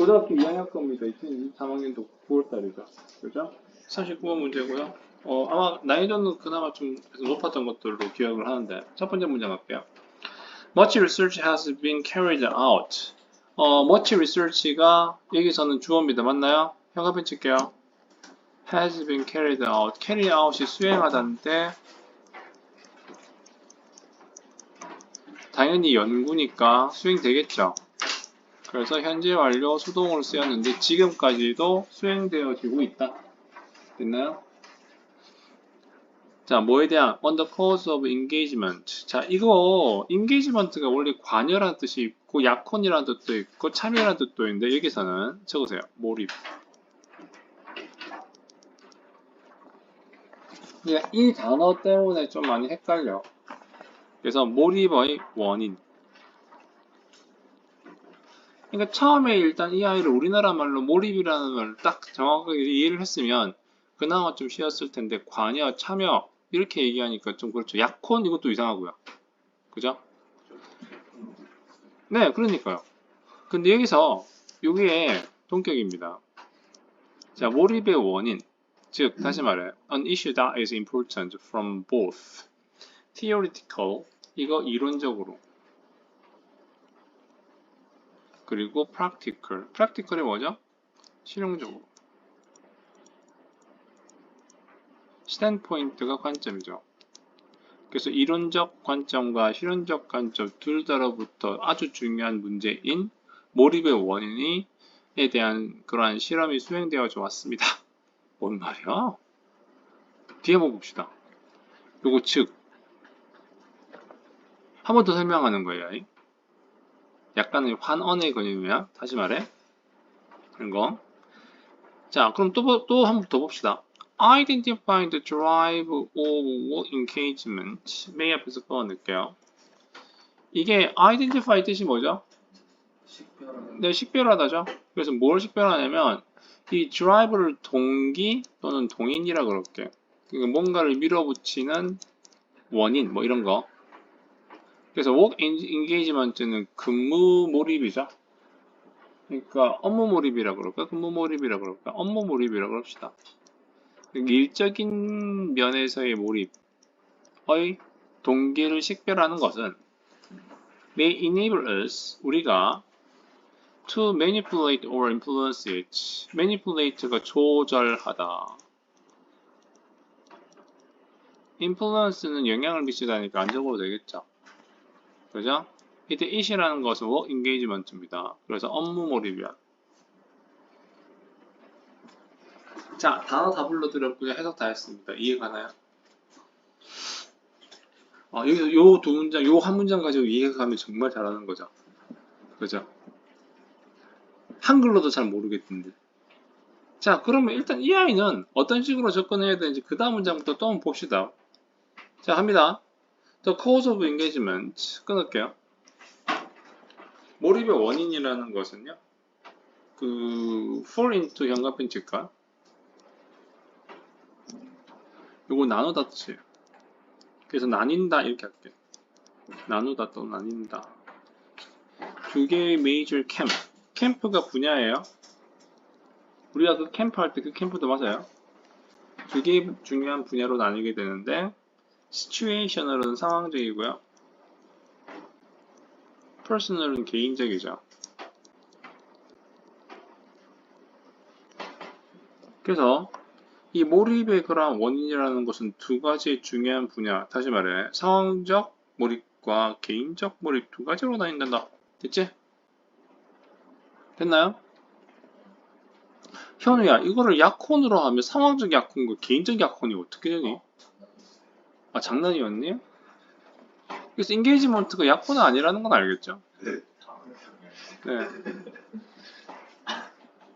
고등학교 2학년 겁니다. 2023학년도 9월달이죠. 그죠? 39번 문제고요. 아마 난이도는 그나마 좀 높았던 것들로 기억을 하는데 첫 번째 문제 갈게요. Much research has been carried out. much research가 여기서는 주어입니다. 맞나요? 형광펜 칠게요. has been carried out. carry out이 수행하다인데 당연히 연구니까 수행되겠죠. 그래서 현재 완료 수동으로 쓰였는데 지금까지도 수행되어지고 있다. 됐나요? 자, 뭐에 대한 on the cause of engagement. 자, 이거 engagement가 원래 관여라는 뜻이 있고 약혼이라는 뜻도 있고 참여라는 뜻도 있는데 여기서는 적으세요. 몰입. 그러니까 이 단어 때문에 좀 많이 헷갈려. 그래서 몰입의 원인. 그러니까 처음에 일단 이 아이를 우리나라 말로 몰입이라는 걸 딱 정확하게 이해를 했으면 그나마 좀 쉬웠을 텐데 관여, 참여 이렇게 얘기하니까 좀 그렇죠. 약혼 이것도 이상하고요. 그죠? 네, 그러니까요. 근데 여기서 여기에 동격입니다. 자, 몰입의 원인. 즉, 다시 말해 an issue that is important from both theoretical 이거 이론적으로 그리고 practical. practical이 뭐죠? 실용적으로. standpoint가 관점이죠. 그래서 이론적 관점과 실현적 관점 둘 다로부터 아주 중요한 문제인 몰입의 원인에 대한 그러한 실험이 수행되어져 왔습니다. 뭔 말이야? 뒤에 한번 봅시다. 요거 즉, 한 번 더 설명하는 거예요. 약간의 환언의 개념이야. 다시 말해. 이거. 자, 그럼 또 한 번 더 봅시다. Identify the drive of engagement. 맨 앞에서 그거 넣을게요. 이게 identify 뜻이 뭐죠? 식별하는. 네, 식별하다죠. 그래서 뭘 식별하냐면 이 drive를 동기 또는 동인이라 그럴게. 그러니까 뭔가를 밀어붙이는 원인 뭐 이런 거. 그래서 work engagement는 근무 몰입이죠. 그러니까 업무 몰입이라 그럴까? 근무 몰입이라 그럴까? 업무 몰입이라 그럽시다. 일적인 면에서의 몰입의 동기를 식별하는 것은 may enable us 우리가 to manipulate or influence it. manipulate가 조절하다. influence는 영향을 미치다니까 안 적어도 되겠죠. 그죠? 이때 it이라는 것은 work engagement입니다. 그래서 업무 몰입이야. 자, 단어 다 불러드렸고요. 해석 다 했습니다. 이해가나요? 여기서 요 두 문장, 요 한 문장 가지고 이해가면 정말 잘하는 거죠. 그죠? 한글로도 잘 모르겠던데. 자, 그러면 일단 이 아이는 어떤 식으로 접근해야 되는지 그 다음 문장부터 또 한번 봅시다. 자, 합니다. The cause of engagement. 끊을게요. 몰입의 원인이라는 것은요. fall into 현관펜 칠까? 요거 나누다 뜻이에요. 그래서 나뉜다 이렇게 할게. 나누다 또 나뉜다. 두 개의 메이저 캠프. 캠프가 분야예요. 우리가 그 캠프 할 때 그 캠프도 맞아요. 두 개의 중요한 분야로 나뉘게 되는데 situational은 상황적이고요. personal은 개인적이죠. 그래서 이 몰입의 그러한 원인이라는 것은 두 가지의 중요한 분야, 다시 말해 상황적 몰입과 개인적 몰입 두 가지로 나뉜다. 됐지? 됐나요? 현우야, 이거를 약혼으로 하면 상황적 약혼과 개인적 약혼이 어떻게 되니? 아, 장난이었니? 그래서 인게이지먼트가 약혼은 아니라는 건 알겠죠? 네.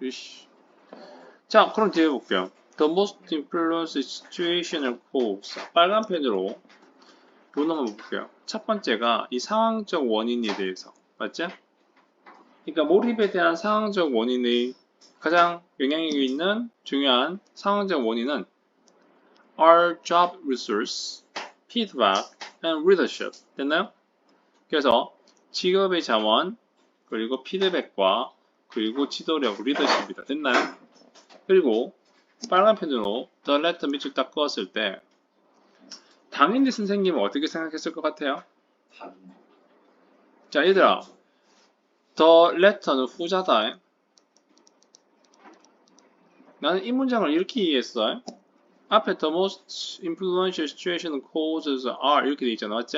이씨. 자, 그럼 뒤에 볼게요. The most influence situational cause. 빨간 펜으로 요 놈을 볼게요. 첫 번째가 이 상황적 원인에 대해서. 맞죠? 그러니까 몰입에 대한 상황적 원인의 가장 영향력이 있는 중요한 상황적 원인은 are job resource, feedback, and leadership. 됐나요? 그래서 직업의 자원, 그리고 피드백과 그리고 지도력, 리더십이다. 됐나요? 그리고 빨간 펜으로 the letter 밑줄 딱 그었을 때 당연히 선생님은 어떻게 생각했을 것 같아요? 단. 자, 얘들아, the letter는 후자다. 나는 이 문장을 이렇게 이해했어. 앞에 the most influential situation causes are 이렇게 돼 있잖아, 맞지?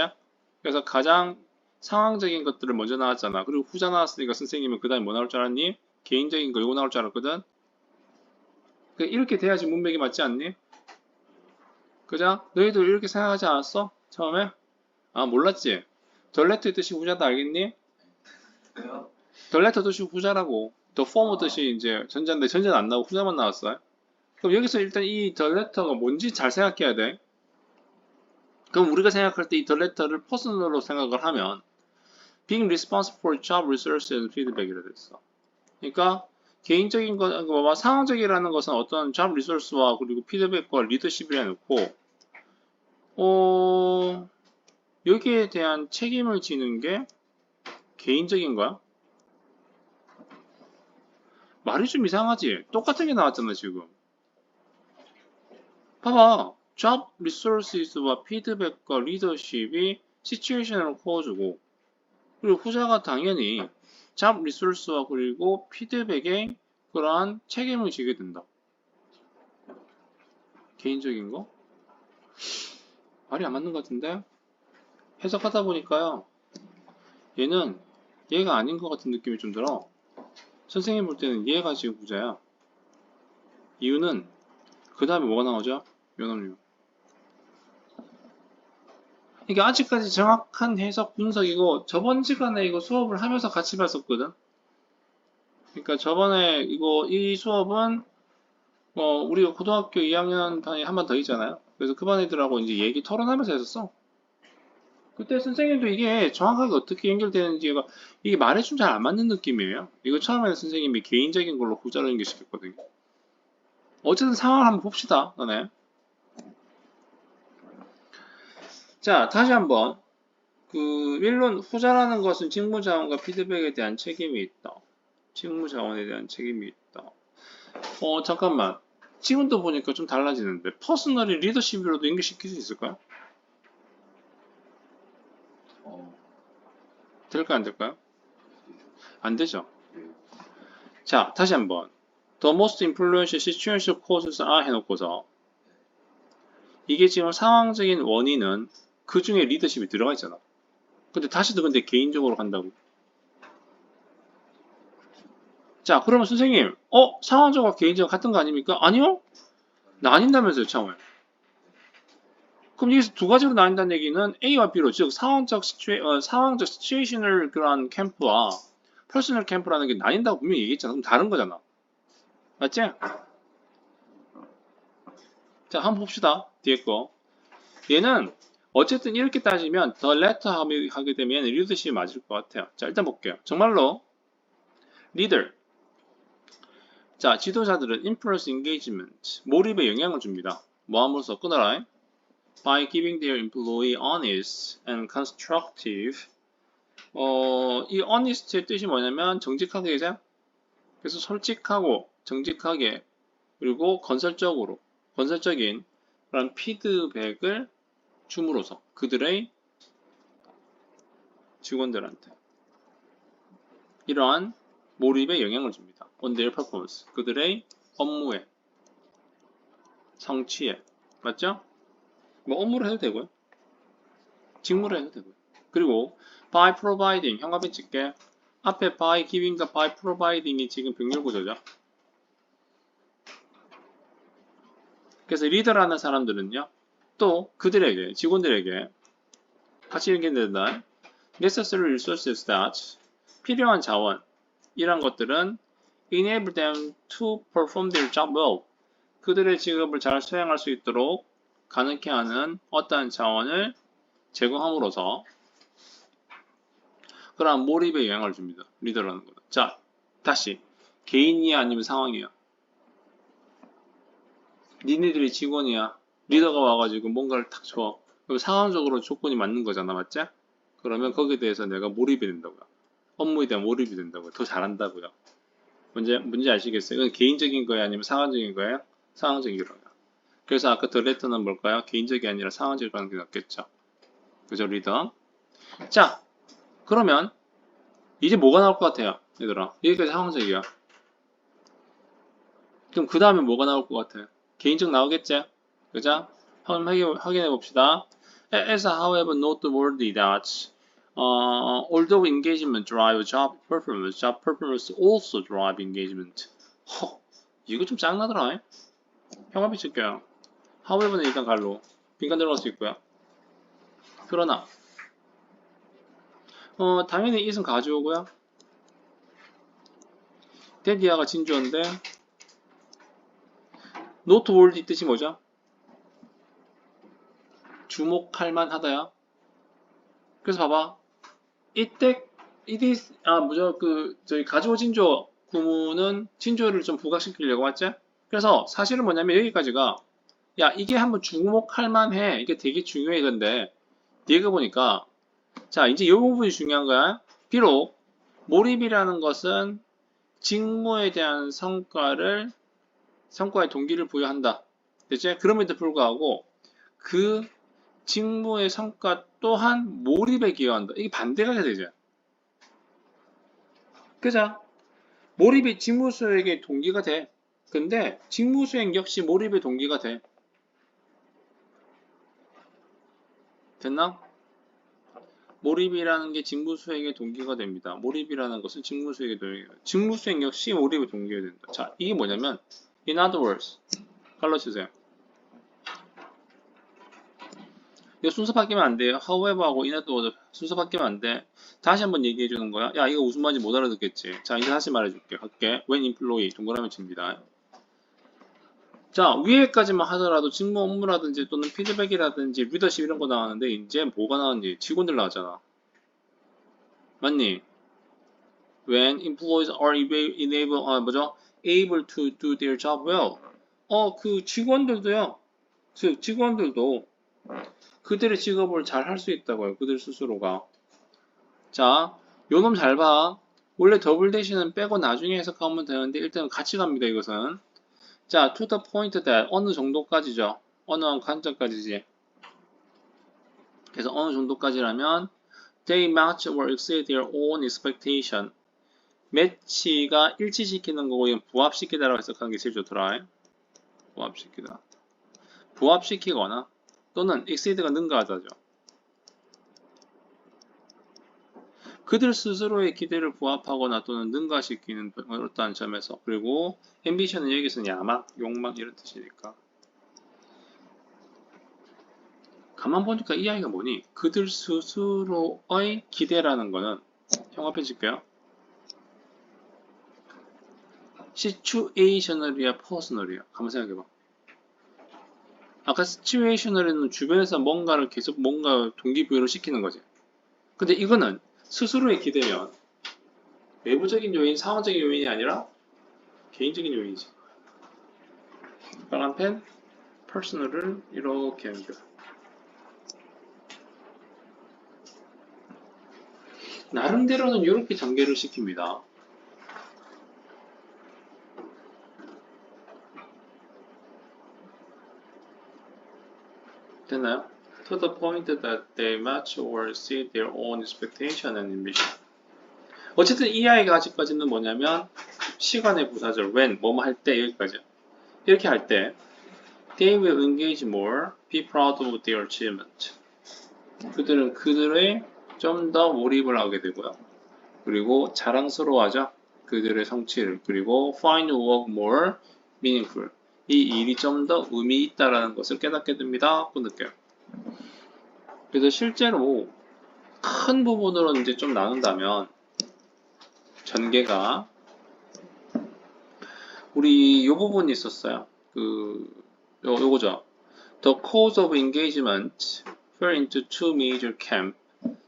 그래서 가장 상황적인 것들을 먼저 나왔잖아. 그리고 후자 나왔으니까 선생님은 그 다음에 뭐 나올 줄 알았니? 개인적인 거 이거 나올 줄 알았거든. 이렇게 돼야지 문맥이 맞지 않니? 그죠? 너희도 이렇게 생각하지 않았어? 처음에? 아, 몰랐지? 덜레트의 뜻이 후자다 알겠니? 왜요? 덜레터 뜻이 후자라고. 더 포머 뜻이 이제 전자인데 전자는 안 나오고 후자만 나왔어요. 그럼 여기서 일단 이 덜레터가 뭔지 잘 생각해야 돼. 그럼 우리가 생각할 때 이 덜레터를 퍼스널로 생각을 하면 being responsible for job research and feedback이라 됐어. 그러니까 개인적인 거, 상황적이라는 것은 어떤 job resource와 그리고 피드백과 리더십이라 놓고 여기에 대한 책임을 지는 게 개인적인 거야? 말이 좀 이상하지? 똑같은 게 나왔잖아, 지금. 봐봐. job resources와 피드백과 리더십이 시츄에이션을 코어주고 그리고 후자가 당연히 job resource와 그리고 피드백에 그러한 책임을 지게 된다. 개인적인 거? 말이 안 맞는 것 같은데? 해석하다 보니까요. 얘는 얘가 아닌 것 같은 느낌이 좀 들어. 선생님 볼 때는 얘가 지금 후자야. 이유는 그 다음에 뭐가 나오죠? 면허류. 이게 아직까지 정확한 해석 분석이고 저번 시간에 이거 수업을 하면서 같이 봤었거든. 그러니까 저번에 이 수업은 우리가 고등학교 2학년 반에 한 번 더 있잖아요. 그래서 그 반 애들하고 이제 얘기 토론하면서 했었어. 그때 선생님도 이게 정확하게 어떻게 연결되는지가 이게 말에 좀 잘 안 맞는 느낌이에요. 이거 처음에는 선생님이 개인적인 걸로 후자로 연결시켰거든요. 어쨌든 상황을 한번 봅시다. 너네. 자, 다시 한번. 일론 후자라는 것은 직무자원과 피드백에 대한 책임이 있다. 직무자원에 대한 책임이 있다. 잠깐만. 지금도 보니까 좀 달라지는데 퍼스널이 리더십으로도 연결시킬 수 있을까요? 될까요? 안 될까요? 안 되죠. 자, 다시 한번. The most influential situation causes are 해놓고서 이게 지금 상황적인 원인은 그 중에 리더십이 들어가 있잖아. 근데 다시도 근데 개인적으로 간다고. 자, 그러면 선생님, 상황적과 개인적 같은 거 아닙니까? 아니요? 나뉜다면서요, 처음에. 그럼 여기서 두 가지로 나뉜다는 얘기는 A와 B로, 즉 상황적 시츄에이셔널 그런 캠프와 퍼스널 캠프라는 게 나뉜다고 분명히 얘기했잖아. 그럼 다른 거잖아. 맞지? 자, 한번 봅시다. 뒤에 거. 얘는 어쨌든 이렇게 따지면 더 레터 하게 되면 리더십이 맞을 것 같아요. 자, 일단 볼게요. 정말로 리더. 자, 지도자들은 influence engagement, 몰입에 영향을 줍니다. 뭐 하면서 끊어라. By giving their employee honest and constructive. 이 honest의 뜻이 뭐냐면 정직하게 이제 그래서 솔직하고 정직하게 그리고 건설적인 그런 피드백을 줌으로써 그들의 직원들한테 이러한 몰입에 영향을 줍니다. On their performance. 그들의 업무에, 성취에. 맞죠? 뭐 업무를 해도 되고요. 직무를 해도 되고요. 그리고 by providing, 형광펜 칠게. 앞에 by giving과 by providing이 지금 병렬 구조죠. 그래서 리더라는 사람들은요. 또 그들에게, 직원들에게 같이 이렇게 된다. necessary resources that 필요한 자원 이런 것들은 enable them to perform their job well. 그들의 직업을 잘 수행할 수 있도록 가능케 하는 어떠한 자원을 제공함으로써 그러한 몰입에 영향을 줍니다. 리더라는 거는. 자, 다시 개인이야 아니면 상황이야? 니네들이 직원이야. 리더가 와가지고 뭔가를 탁 줘. 그럼 상황적으로 조건이 맞는 거잖아, 맞지? 그러면 거기에 대해서 내가 몰입이 된다고요. 업무에 대한 몰입이 된다고요. 더 잘한다고요. 문제 아시겠어요? 이건 개인적인 거예요? 아니면 상황적인 거예요? 상황적이로요. 그래서 아까 the letter는 뭘까요? 개인적이 아니라 상황적이라는 게 낫겠죠. 그죠, 리더? 자, 그러면 이제 뭐가 나올 것 같아요? 얘들아. 여기까지 상황적이야. 그럼 그 다음에 뭐가 나올 것 같아요? 개인적 나오겠지? 그죠? 한번 확인해 봅시다. As however noteworthy that although engagement drive job performance also drive engagement. 이거 좀 짱나더라. 형합이 칠게요. however는 일단 갈로 빈칸 들어갈 수 있고요. 그러나 당연히 is은 가져오고요. 데디아가 진주어인데 noteworthy 뜻이 뭐죠? 주목할 만하다야. 그래서 봐봐. 이때 저희 가지고 진주어 구문은 진주어를 좀 부각시키려고 했지? 그래서 사실은 뭐냐면 여기까지가 야 이게 한번 주목할 만해. 이게 되게 중요해. 근데 뒤에 보니까 자 이제 이 부분이 중요한 거야. 비록 몰입이라는 것은 직무에 대한 성과의 동기를 부여한다. 됐지? 그럼에도 불구하고 그 직무의 성과 또한 몰입에 기여한다. 이게 반대가 돼야 되죠. 그죠? 몰입이 직무 수행의 동기가 돼. 근데 직무 수행 역시 몰입의 동기가 돼. 됐나? 몰입이라는 게 직무 수행의 동기가 됩니다. 몰입이라는 것은 직무 수행의 동기가 됩니다. 직무 수행 역시 몰입의 동기가 된다. 자, 이게 뭐냐면 in other words 갈로 치세요. 이거 순서 바뀌면 안 돼요. however하고 in other words 순서 바뀌면 안 돼. 다시 한번 얘기해 주는 거야. 야, 이거 무슨 말인지 못 알아듣겠지. 자, 이제 다시 말해 줄게. 할게. when employee 동그라미 칩니다. 자, 위에까지만 하더라도 직무 업무라든지 또는 피드백이라든지 리더십 이런 거 나왔는데 이제 뭐가 나왔는지 직원들 나왔잖아. 맞니? When employees are able to do their job well. 그 직원들도요. 직원들도 그들의 직업을 잘 할 수 있다고요. 그들 스스로가. 자, 요놈 잘 봐. 원래 더블 대시는 빼고 나중에 해석하면 되는데 일단은 같이 갑니다. 이것은. 자, to the point that 어느 정도까지죠. 어느 관점까지지. 그래서 어느 정도까지라면 they match or exceed their own expectation. 매치가 일치시키는 거고 이건 부합시키다라고 해석하는 게 제일 좋더라. 부합시키다. 부합시키거나 또는 exceed가 능가하다죠. 그들 스스로의 기대를 부합하거나 또는 능가시키는 어떤 점에서 그리고 ambition은 여기서는 야망, 욕망 이런 뜻이니까 가만 보니까 이 아이가 뭐니? 그들 스스로의 기대라는 거는 형 앞에 줄게요. situational이야, personal이야? 가만 생각해봐. 아까 situational은 주변에서 뭔가를 계속 뭔가 동기부여를 시키는 거지. 근데 이거는 스스로의 기대면 외부적인 요인, 상황적인 요인이 아니라 개인적인 요인이지. 빨간 펜, personal을 이렇게 연결. 나름대로는 이렇게 전개를 시킵니다. 됐나요? To the point that they match or exceed their own expectation and ambition. 어쨌든 이 아이가 아직까지는 뭐냐면 시간의 부사절 when 뭐뭐 할 때 여기까지 이렇게 할 때 they will engage more, be proud of their achievement. 그들은 그들의 좀 더 몰입을 하게 되고요. 그리고 자랑스러워하죠. 그들의 성취를. 그리고 find work more meaningful. 이 일이 좀 더 의미 있다라는 것을 깨닫게 됩니다. 그 느껴요. 그래서 실제로 큰 부분으로 이제 좀 나눈다면 전개가 우리 요 부분이 있었어요. 요거죠. The cause of engagement fell into two major camps.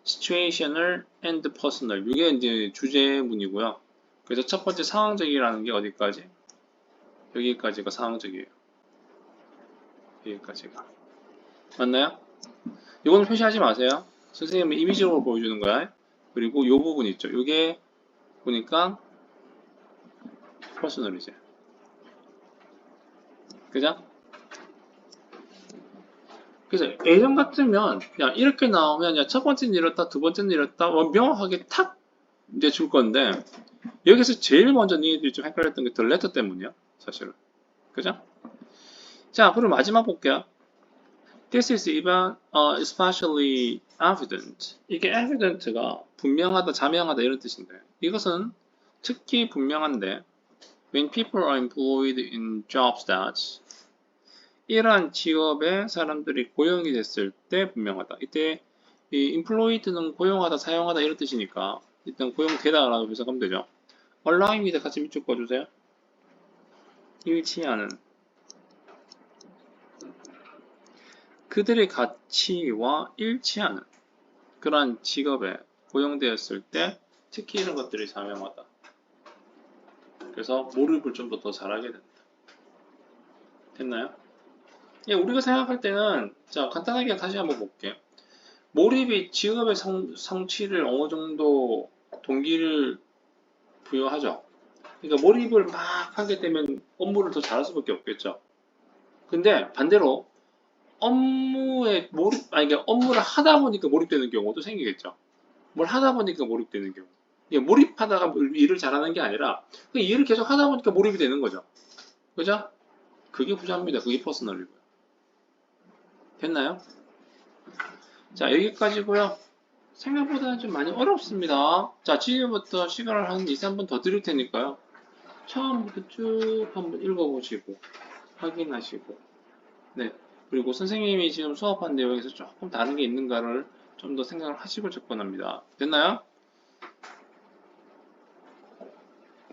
situational and personal. 이게 이제 주제문이고요. 그래서 첫 번째 상황적이라는 게 어디까지? 여기까지가 상황적이에요. 여기까지가. 맞나요? 이거는 표시하지 마세요. 선생님은 이미지로 보여주는 거야. 그리고 이 부분 있죠. 이게 보니까 퍼스널이지. 그죠? 그래서 예전 같으면 그냥 이렇게 나오면 그냥 첫 번째는 이렇다, 두 번째는 이렇다, 뭐 명확하게 탁 이제 줄 건데 여기서 제일 먼저 니들이 좀 헷갈렸던 게 더 레터 때문이야, 사실은. 그죠? 자, 그리고 마지막 볼게요. This is even especially evident. 이게 evident가 분명하다, 자명하다 이런 뜻인데 이것은 특히 분명한데 when people are employed in jobs that 이러한 직업에 사람들이 고용이 됐을 때 분명하다. 이때 이 employed는 고용하다, 사용하다 이런 뜻이니까 일단 고용되다라고 해석하면 되죠. allowing이다 같이 밑줄 꺼주세요. 일치하는 그들의 가치와 일치하는 그러한 직업에 고용되었을 때 특히 이런 것들이 자명하다. 그래서 몰입을 좀 더 잘하게 된다. 됐나요? 예, 우리가 생각할 때는 자 간단하게 다시 한번 볼게요. 몰입이 직업의 성취를 어느 정도 동기를 부여하죠. 그러니까 몰입을 막 하게 되면 업무를 더 잘할 수밖에 없겠죠. 근데 반대로 업무에 몰입, 아니 그러니까 업무를 하다 보니까 몰입되는 경우도 생기겠죠. 뭘 하다 보니까 몰입되는 경우. 이게 몰입하다가 일을 잘하는 게 아니라 그 일을 계속 하다 보니까 몰입이 되는 거죠. 그죠? 그게 부자입니다. 그게 퍼스널이고요. 됐나요? 자, 여기까지고요. 생각보다는 좀 많이 어렵습니다. 자, 지금부터 시간을 한 2, 3분 더 드릴 테니까요. 처음부터 쭉 한번 읽어보시고 확인하시고 네. 그리고 선생님이 지금 수업한 내용에서 조금 다른 게 있는가를 좀 더 생각을 하시고 접근합니다. 됐나요?